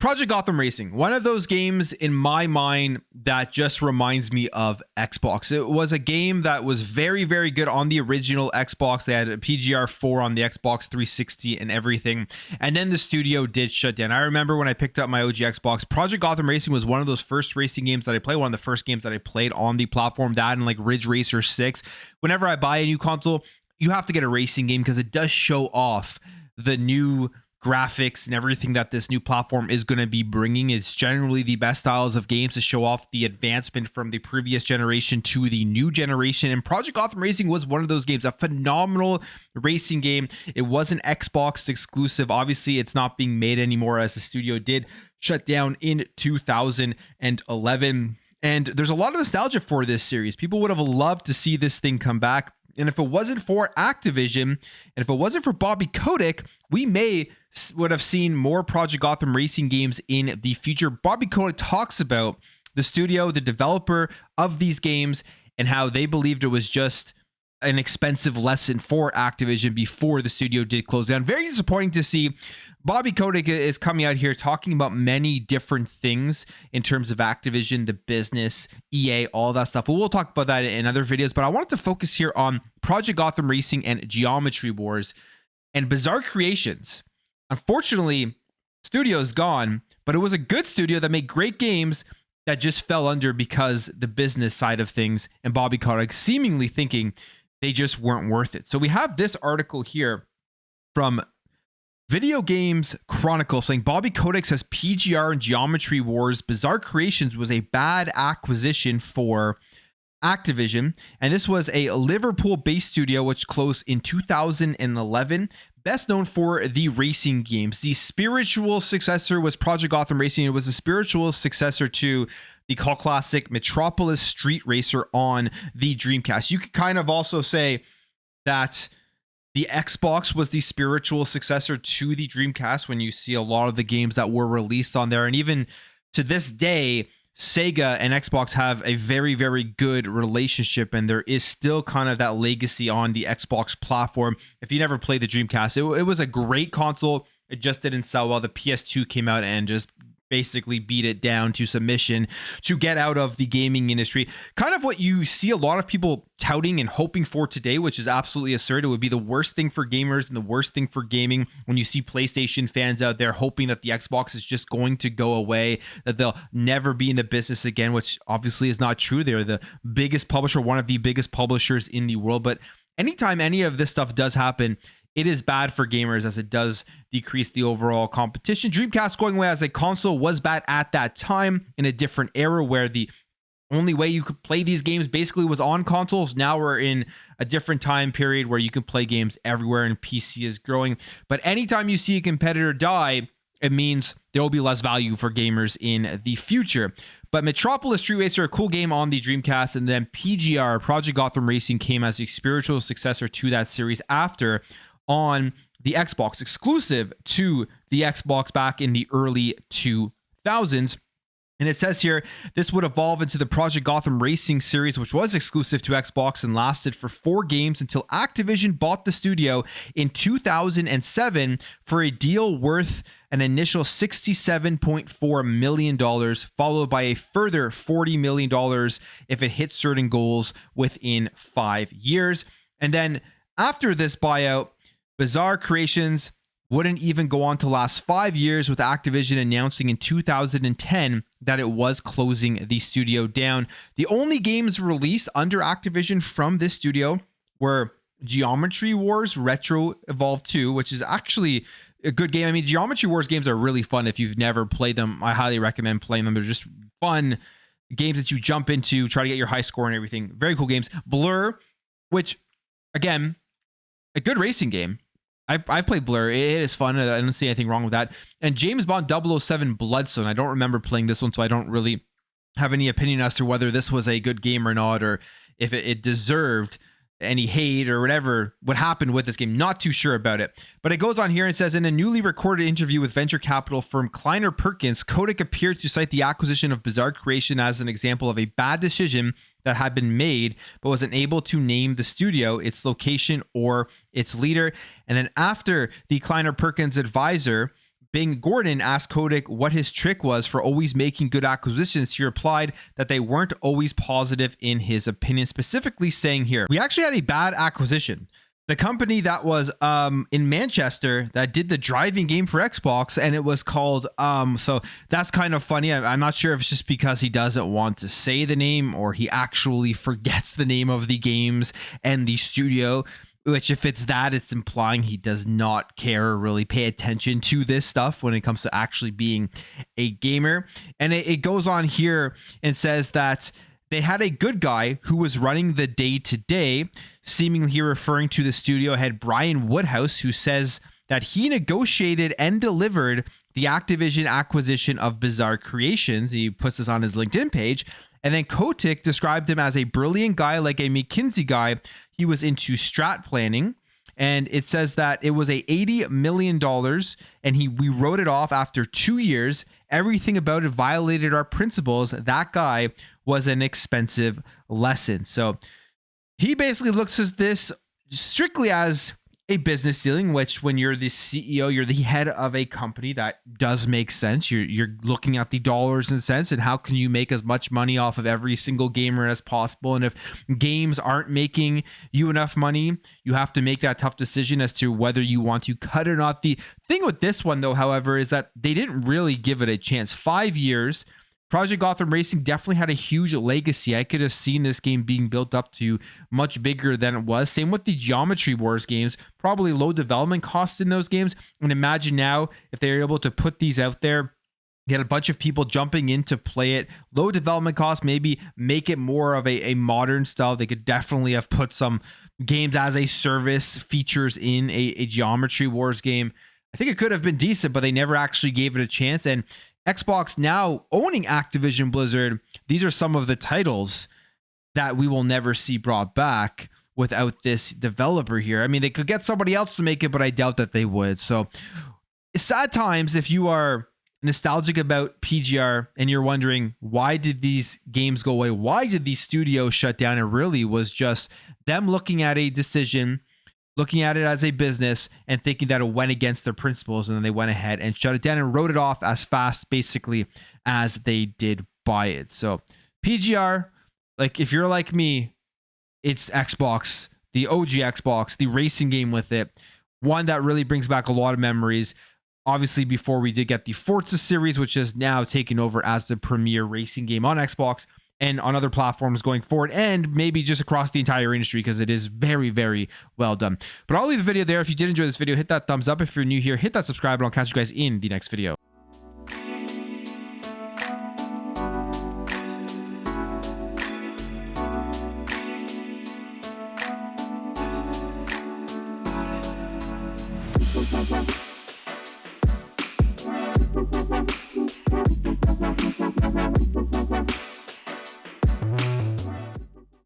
Project Gotham Racing, one of those games in my mind that just reminds me of Xbox. It was a game that was very, very good on the original Xbox. They had a PGR 4 on the Xbox 360 and everything. And then the studio did shut down. I remember when I picked up my OG Xbox, Project Gotham Racing was one of those first racing games that I played, one of the first games that I played on the platform, that and like Ridge Racer 6. Whenever I buy a new console, you have to get a racing game because it does show off the new graphics and everything that this new platform is going to be bringing. Is generally the best styles of games to show off the advancement from the previous generation to the new generation. And Project Gotham Racing was one of those games, a phenomenal racing game. It was an Xbox exclusive. Obviously, it's not being made anymore as the studio did shut down in 2011. And there's a lot of nostalgia for this series. People would have loved to see this thing come back. And if it wasn't for Activision, and if it wasn't for Bobby Kotick, we would have seen more Project Gotham Racing games in the future. Bobby Kotick talks about the studio, the developer of these games, and how they believed it was just an expensive lesson for Activision before the studio did close down. Very disappointing to see. Bobby Kotick is coming out here talking about many different things in terms of Activision, the business, EA, all that stuff. We'll talk about that in other videos, but I wanted to focus here on Project Gotham Racing and Geometry Wars and Bizarre Creations. Unfortunately, studio is gone, but it was a good studio that made great games that just fell under because the business side of things and Bobby Kotick seemingly thinking they just weren't worth it. So we have this article here from Video Games Chronicle saying Bobby Kotick says PGR and Geometry Wars Bizarre Creations was a bad acquisition for Activision. And this was a Liverpool-based studio which closed in 2011. Best known for the racing games. The spiritual successor was Project Gotham Racing. It was a spiritual successor to the cult classic Metropolis Street Racer on the Dreamcast. You could kind of also say that the Xbox was the spiritual successor to the Dreamcast when you see a lot of the games that were released on there. And even to this day, Sega and Xbox have a very, very good relationship, and there is still kind of that legacy on the Xbox platform. If you never played the Dreamcast, it was a great console. It just didn't sell well. The PS2 came out and just basically beat it down to submission to get out of the gaming industry. Kind of what you see a lot of people touting and hoping for today, which is absolutely absurd. It would be the worst thing for gamers and the worst thing for gaming when you see PlayStation fans out there hoping that the Xbox is just going to go away, that they'll never be in the business again, which obviously is not true. They're the biggest publisher, one of the biggest publishers in the world. But anytime any of this stuff does happen, it is bad for gamers as it does decrease the overall competition. Dreamcast going away as a console was bad at that time in a different era where the only way you could play these games basically was on consoles. Now we're in a different time period where you can play games everywhere and PC is growing. But anytime you see a competitor die, it means there will be less value for gamers in the future. But Metropolis Street Racer, a cool game on the Dreamcast, and then PGR, Project Gotham Racing, came as a spiritual successor to that series after on the Xbox, exclusive to the Xbox back in the early 2000s. And it says here, this would evolve into the Project Gotham Racing series, which was exclusive to Xbox and lasted for 4 games until Activision bought the studio in 2007 for a deal worth an initial $67.4 million, followed by a further $40 million if it hits certain goals within 5 years. And then after this buyout, Bizarre Creations wouldn't even go on to last 5 years, with Activision announcing in 2010 that it was closing the studio down. The only games released under Activision from this studio were Geometry Wars Retro Evolved 2, which is actually a good game. I mean, Geometry Wars games are really fun. If you've never played them, I highly recommend playing them. They're just fun games that you jump into, try to get your high score and everything. Very cool games. Blur, which, again, a good racing game. I've played Blur. It is fun. I don't see anything wrong with that. And James Bond 007 Bloodstone. I don't remember playing this one, so I don't really have any opinion as to whether this was a good game or not, or if it deserved any hate or whatever what happened with this game. Not too sure about it. But it goes on here and says, in a newly recorded interview with venture capital firm Kleiner Perkins, Kotick appeared to cite the acquisition of Bizarre Creation as an example of a bad decision that had been made, but wasn't able to name the studio, its location, or its leader. And then after the Kleiner Perkins advisor Bing Gordon asked Kotick what his trick was for always making good acquisitions. He replied that they weren't always positive in his opinion, specifically saying here, we actually had a bad acquisition. The company that was in Manchester that did the driving game for Xbox, and it was called so that's kind of funny. I'm not sure if it's just because he doesn't want to say the name or he actually forgets the name of the games and the studio, which if it's that, it's implying he does not care or really pay attention to this stuff when it comes to actually being a gamer. And it goes on here and says that they had a good guy who was running the day-to-day, seemingly referring to the studio head Brian Woodhouse, who says that he negotiated and delivered the Activision acquisition of Bizarre Creations. He puts this on his LinkedIn page. And then Kotick described him as a brilliant guy, like a McKinsey guy. He was into strat planning. And it says that it was a $80 million and we wrote it off after 2 years. Everything about it violated our principles. That guy was an expensive lesson. So he basically looks at this strictly as a business dealing, which when you're the CEO, you're the head of a company, that does make sense. You're looking at the dollars and cents and how can you make as much money off of every single gamer as possible. And if games aren't making you enough money, you have to make that tough decision as to whether you want to cut or not. The thing with this one though, however, is that they didn't really give it a chance. 5 years. Project Gotham Racing definitely had a huge legacy. I could have seen this game being built up to much bigger than it was. Same with the Geometry Wars games, probably low development costs in those games. And imagine now if they're able to put these out there, get a bunch of people jumping in to play it, low development costs, maybe make it more of a modern style. They could definitely have put some games as a service features in a Geometry Wars game. I think it could have been decent, but they never actually gave it a chance. And Xbox now owning Activision Blizzard, these are some of the titles that we will never see brought back without this developer here. I mean, they could get somebody else to make it, but I doubt that they would. So sad times if you are nostalgic about PGR and you're wondering, why did these games go away? Why did these studios shut down? It really was just them looking at a decision, looking at it as a business and thinking that it went against their principles, and then they went ahead and shut it down and wrote it off as fast basically as they did buy it. So PGR, like if you're like me, it's Xbox, the OG Xbox, the racing game with it, one that really brings back a lot of memories. Obviously, before we did get the Forza series, which is now taken over as the premier racing game on Xbox and on other platforms going forward, and maybe just across the entire industry, because it is very, very well done. But I'll leave the video there. If you did enjoy this video, hit that thumbs up. If you're new here, hit that subscribe, and I'll catch you guys in the next video.